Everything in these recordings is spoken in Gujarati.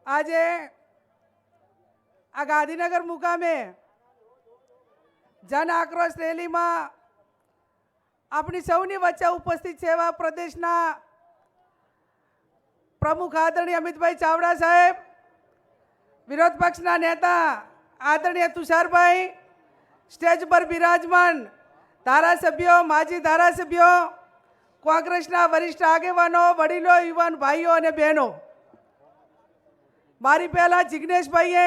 આજે આ ગાંધીનગર મુકામે જન આક્રોશ રેલીમાં આપણી સૌની વચ્ચે ઉપસ્થિત છે એવા પ્રદેશના પ્રમુખ આદરણીય અમિતભાઈ ચાવડા સાહેબ, વિરોધ પક્ષના નેતા આદરણીય તુષારભાઈ, સ્ટેજ પર બિરાજમાન ધારાસભ્યો, માજી ધારાસભ્યો, કોંગ્રેસના વરિષ્ઠ આગેવાનો, વડીલો, યુવાન ભાઈઓ અને બહેનો, મારી પહેલા જિગ્નેશભાઈએ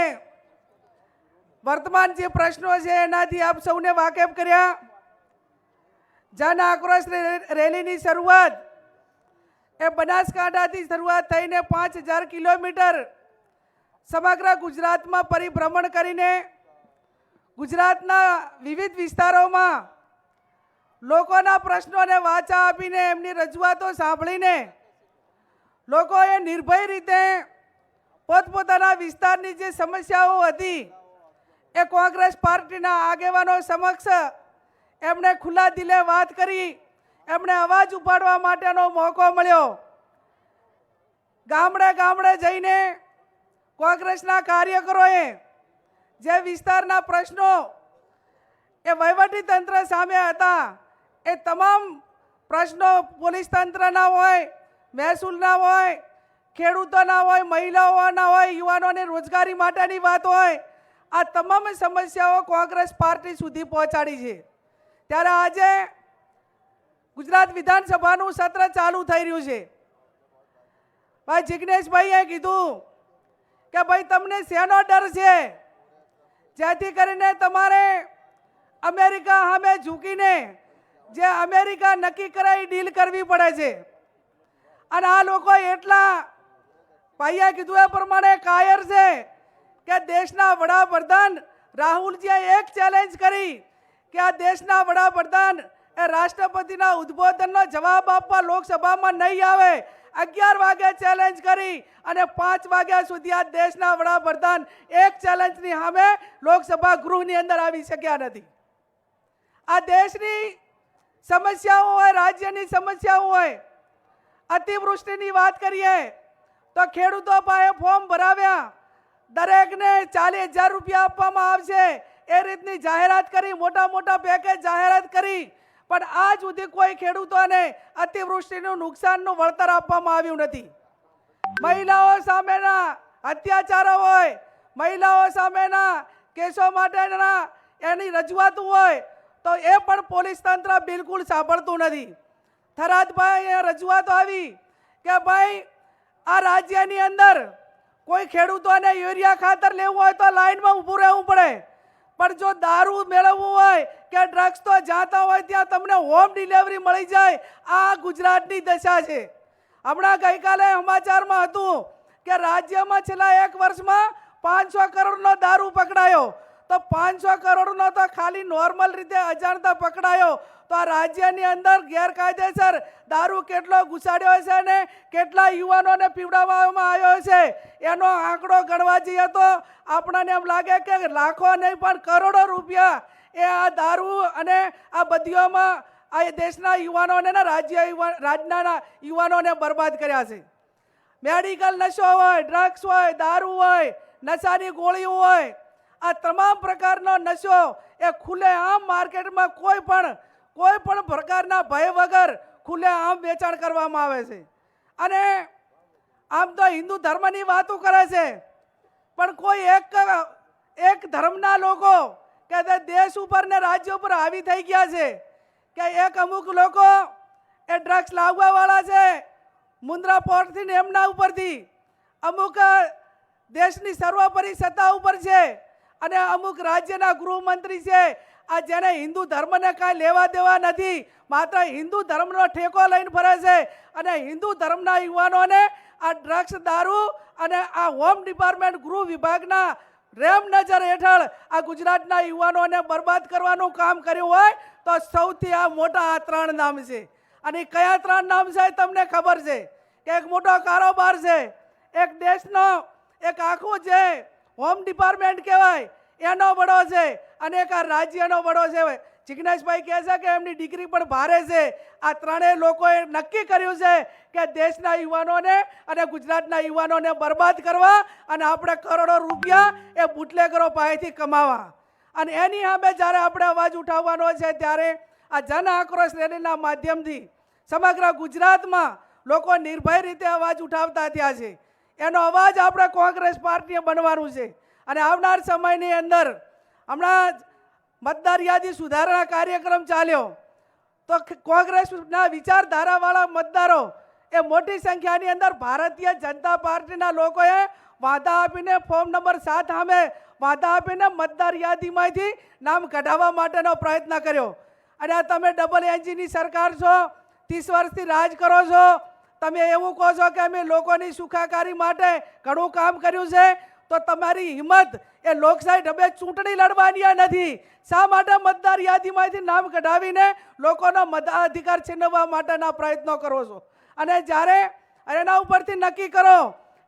વર્તમાન જે પ્રશ્નો છે એનાથી આપ સૌને વાકેફ કર્યા. જન આક્રોશ રેલીની શરૂઆત એ બનાસકાંઠાથી શરૂઆત થઈને 5000 કિલોમીટર સમગ્ર ગુજરાતમાં પરિભ્રમણ કરીને ગુજરાતના વિવિધ વિસ્તારોમાં લોકોના પ્રશ્નોને વાચા આપીને એમની રજૂઆતો સાંભળીને લોકોએ નિર્ભય રીતે પોતપોતાના વિસ્તારની જે સમસ્યાઓ હતી એ કોંગ્રેસ પાર્ટીના આગેવાનો સમક્ષ એમણે ખુલ્લા દિલે વાત કરી, એમણે અવાજ ઉપાડવા માટેનો મોકો મળ્યો. ગામડે ગામડે જઈને કોંગ્રેસના કાર્યકરોએ જે વિસ્તારના પ્રશ્નો એ વહીવટી તંત્ર સામે હતા એ તમામ પ્રશ્નો પોલીસ તંત્રના હોય, મહેસૂલના હોય, ખેડૂતોના હોય, મહિલાઓના હોય, યુવાનોને રોજગારી માટેની વાત હોય, આ તમામ સમસ્યાઓ કોંગ્રેસ પાર્ટી સુધી પહોંચાડી છે. ત્યારે આજે ગુજરાત વિધાનસભાનું સત્ર ચાલુ થઈ રહ્યું છે. ભાઈ જિગ્નેશભાઈએ કીધું કે ભાઈ તમને શેનો ડર છે જેથી કરીને તમારે અમેરિકા સામે ઝૂકીને જે અમેરિકા નક્કી કરે એ ડીલ કરવી પડે છે. અને આ લોકો એટલા ભાઈએ કીધું એ પ્રમાણે કાયર છે કે દેશના વડાપ્રધાન રાહુલજીએ એક ચેલેન્જ કરી કે આ દેશના વડાપ્રધાન એ રાષ્ટ્રપતિના ઉદ્બોધનનો જવાબ આપવા લોકસભામાં નહીં આવે. 11 વાગે ચેલેન્જ કરી અને 5 વાગ્યા સુધી આ દેશના વડાપ્રધાન એક ચેલેન્જની સામે લોકસભા ગૃહની અંદર આવી શક્યા નથી. આ દેશની સમસ્યાઓ હોય, રાજ્યની સમસ્યાઓ હોય, અતિવૃષ્ટિની વાત કરીએ તો ખેડૂતો પાસે ફોર્મ ભરાવ્યા, દરેકને 40,000 રૂપિયા આપવામાં આવશે એ રીતની જાહેરાત કરી, મોટા મોટા પેકેજ જાહેરાત કરી, પણ આજ સુધી કોઈ ખેડૂતોને અતિવૃષ્ટિનું નુકસાનનું વળતર આપવામાં આવ્યું નથી. મહિલાઓ સામેના અત્યાચારો હોય, મહિલાઓ સામેના કેસો માટેના એની રજૂઆતો હોય તો એ પણ પોલીસ તંત્ર બિલકુલ સાંભળતું નથી. થરાદભાઈ રજૂઆતો આવી કે ભાઈ આ રાજ્યની અંદર કોઈ ખેડૂતોને યુરિયા ખાતર લેવું હોય તો લાઈનમાં ઊભું રહેવું પડે, પણ જો દારૂ મેળવવું હોય કે ડ્રગ્સ તો જાતા હોય ત્યાં તમને હોમ ડિલિવરી મળી જાય. આ ગુજરાતની દશા છે. હમણાં ગઈકાલે સમાચારમાં હતું કે રાજ્યમાં છેલ્લા 1 વર્ષમાં 500 કરોડનો દારૂ પકડાયો. તો 500 કરોડનો તો ખાલી નોર્મલ રીતે અજાણતા પકડાયો, તો આ રાજ્યની અંદર ગેરકાયદેસર દારૂ કેટલો ઘુસાડ્યો છે ને કેટલા યુવાનોને પીવડાવવામાં આવ્યો છે એનો આંકડો ગણવા જઈએ તો આપણને એમ લાગે કે લાખો નહીં પણ કરોડો રૂપિયા એ આ દારૂ અને આ બધીઓમાં આ દેશના યુવાનોને રાજ્યના યુવાનોને બરબાદ કર્યા છે. મેડિકલ નશો હોય, ડ્રગ્સ હોય, દારૂ હોય, નશાની ગોળીઓ હોય, આ તમામ પ્રકારનો નશો એ ખુલ્લેઆમ માર્કેટમાં કોઈ પણ પ્રકારના ભય વગર ખુલ્લેઆમ વેચાણ કરવામાં આવે છે. અને આમ તો હિન્દુ ધર્મની વાતો કરે છે, પણ કોઈ એક ધર્મના લોકો કે દેશ ઉપર ને રાજ્ય ઉપર હાવી થઈ ગયા છે કે એક અમુક લોકો એ ડ્રગ્સ લાવવાવાળા છે મુન્દ્રા પોર્ટથી એમના ઉપરથી, અમુક દેશની સર્વોપરી સત્તા ઉપર છે અને અમુક રાજ્યના ગૃહમંત્રી છે આ જેને હિન્દુ ધર્મને કાંઈ લેવા દેવા નથી, માત્ર હિન્દુ ધર્મનો ઠેકો લઈને ફરે છે અને હિન્દુ ધર્મના યુવાનોને આ ડ્રગ્સ, દારૂ અને આ હોમ ડિપાર્ટમેન્ટ ગૃહ વિભાગના રેમ નજર હેઠળ આ ગુજરાતના યુવાનોને બરબાદ કરવાનું કામ કર્યું હોય તો સૌથી આ મોટા આ 3 નામ છે. અને કયા 3 નામ છે તમને ખબર છે કે એક મોટો કારોબાર છે, એક દેશનો એક આખું જે હોમ ડિપાર્ટમેન્ટ કહેવાય એનો વડો છે અને એક આ રાજ્યનો વડો છે જિજ્ઞેશભાઈ કહે છે કે એમની દીકરી પણ ભારે છે. આ ત્રણેય લોકોએ નક્કી કર્યું છે કે દેશના યુવાનોને અને ગુજરાતના યુવાનોને બરબાદ કરવા અને આપણે કરોડો રૂપિયા એ બુટલેગરો પાસેથી કમાવા. અને એની સામે જ્યારે આપણે અવાજ ઉઠાવવાનો છે ત્યારે આ જન આક્રોશ રેલીના માધ્યમથી સમગ્ર ગુજરાતમાં લોકો નિર્ભય રીતે અવાજ ઉઠાવતા થયા છે. એનો અવાજ આપણે કોંગ્રેસ પાર્ટીએ બનવાનું છે. અને આવનાર સમયની અંદર હમણાં મતદાર યાદી સુધારણા કાર્યક્રમ ચાલ્યો તો કોંગ્રેસના વિચારધારાવાળા મતદારો એ મોટી સંખ્યાની અંદર ભારતીય જનતા પાર્ટીના લોકોએ વાદા આપીને ફોર્મ નંબર 7 સામે વાદા આપીને મતદાર યાદીમાંથી નામ કઢાવવા માટેનો પ્રયત્ન કર્યો. અને આ તમે ડબલ એન્જિનની સરકાર છો, 30 વર્ષથી રાજ કરો છો, તમે એવું કહો છો કે અમે લોકોની સુખાકારી માટે ઘણું કામ કર્યું છે, તો તમારી હિંમત એ લોકશાહી ઢબે ચૂંટણી લડવાની નથી. શા માટે મતદાર યાદીમાંથી નામ કઢાવીને લોકોનો મતાધિકાર છીનવવા માટેના પ્રયત્નો કરો છો? અને જ્યારે એના ઉપરથી નક્કી કરો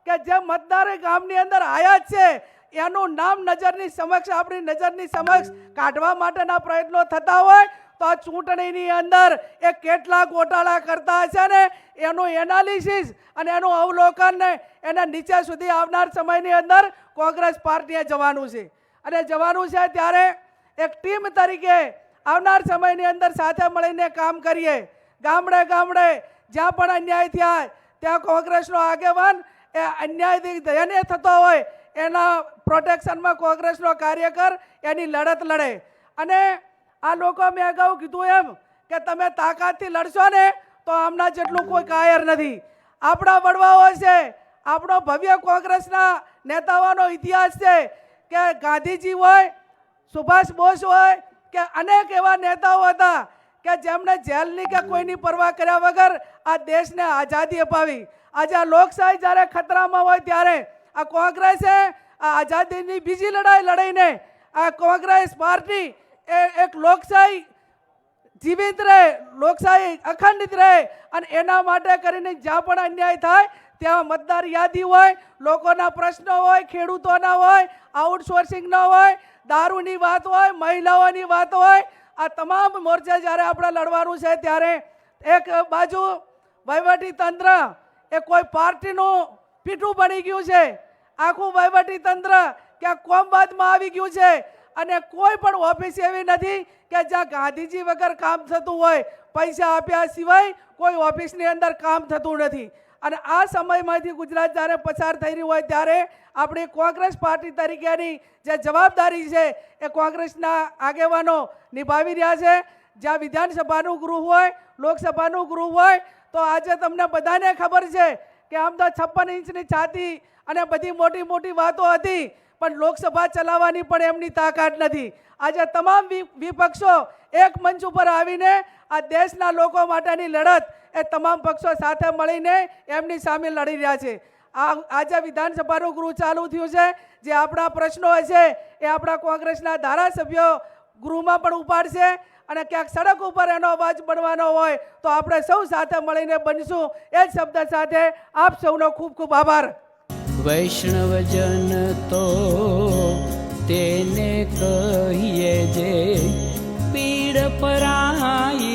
કે જે મતદાર ગામની અંદર આયા છે એનું નામ નજરની સમક્ષ આપણી નજરની સમક્ષ કાઢવા માટેના પ્રયત્નો થતા હોય તો આ ચૂંટણીની અંદર એ કેટલા ગોટાળા કરતા હશે ને એનું એનાલિસિસ અને એનું અવલોકન ને એના નીચે સુધી આવનાર સમયની અંદર કોંગ્રેસ પાર્ટીએ જવાનું છે. અને જવાનું છે ત્યારે એક ટીમ તરીકે આવનાર સમયની અંદર સાથે મળીને કામ કરીએ. ગામડે ગામડે જ્યાં પણ અન્યાય થયા ત્યાં કોંગ્રેસનો આગેવાન એ અન્યાયથી દયનીય થતો હોય એના પ્રોટેક્શનમાં કોંગ્રેસનો કાર્યકર એની લડત લડે. અને આ લોકો મેં અગાઉ કીધું એમ કે તમે તાકાતથી લડશો ને તો આમના જેટલું કોઈ કાયર નથી. આપણા વડવાઓ છે, આપણો ભવ્ય કોંગ્રેસના નેતાઓનો ઇતિહાસ છે કે ગાંધીજી હોય, સુભાષ બોઝ હોય કે અનેક એવા નેતાઓ હતા કે જેમણે જેલની કે કોઈની પરવા કર્યા વગર આ દેશને આઝાદી અપાવી. આજે આ લોકશાહી જ્યારે ખતરામાં હોય ત્યારે આ કોંગ્રેસે આ આઝાદીની બીજી લડાઈ લડીને આ કોંગ્રેસ પાર્ટી એક લોકશાહી જીવિત રહે, લોકશાહી અખંડિત રહે અને એના માટે કરીને જ્યાં પણ અન્યાય થાય ત્યાં મતદાર યાદી હોય, લોકોના પ્રશ્નો હોય, ખેડૂતોના હોય, આઉટસોર્સિંગના હોય, દારૂની વાત હોય, મહિલાઓની વાત હોય, આ તમામ મોરચે જ્યારે આપણે લડવાનું છે ત્યારે એક બાજુ વહીવટી તંત્ર એ કોઈ પાર્ટીનું પીઠું બની ગયું છે. આખું વહીવટી તંત્ર ક્યાં કોમવાદમાં આવી ગયું છે અને કોઈ પણ ઓફિસ એવી નથી કે જ્યાં ગાંધીજી વગર કામ થતું હોય. પૈસા આપ્યા સિવાય કોઈ ઓફિસની અંદર કામ થતું નથી. અને આ સમયમાંથી ગુજરાત જ્યારે પસાર થઈ રહ્યું હોય ત્યારે આપણી કોંગ્રેસ પાર્ટી તરીકેની જે જવાબદારી છે એ કોંગ્રેસના આગેવાનો નિભાવી રહ્યા છે. જ્યાં વિધાનસભાનું ગૃહ હોય, લોકસભાનું ગૃહ હોય તો આજે તમને બધાને ખબર છે કે આમ તો 56 ઇંચની છાતી અને બધી મોટી મોટી વાતો હતી પણ લોકસભા ચલાવવાની પણ એમની તાકાત નથી. આજે તમામ વિપક્ષો એક મંચ ઉપર આવીને આ દેશના લોકો માટેની લડત એ તમામ પક્ષો સાથે મળીને એમની સામે લડી રહ્યા છે. આજે વિધાનસભાનું ગૃહ ચાલુ થયું છે. જે આપણા પ્રશ્નો હશે એ આપણા કોંગ્રેસના ધારાસભ્યો ગૃહમાં પણ ઉપાડશે અને ક્યાંક સડક ઉપર એનો અવાજ બનવાનો હોય તો આપણે સૌ સાથે મળીને બનશું. એ જ શબ્દ સાથે આપ સૌનો ખૂબ ખૂબ આભાર. વૈષ્ણવજન તો તેને કહીએ જે પીડ પરાઈ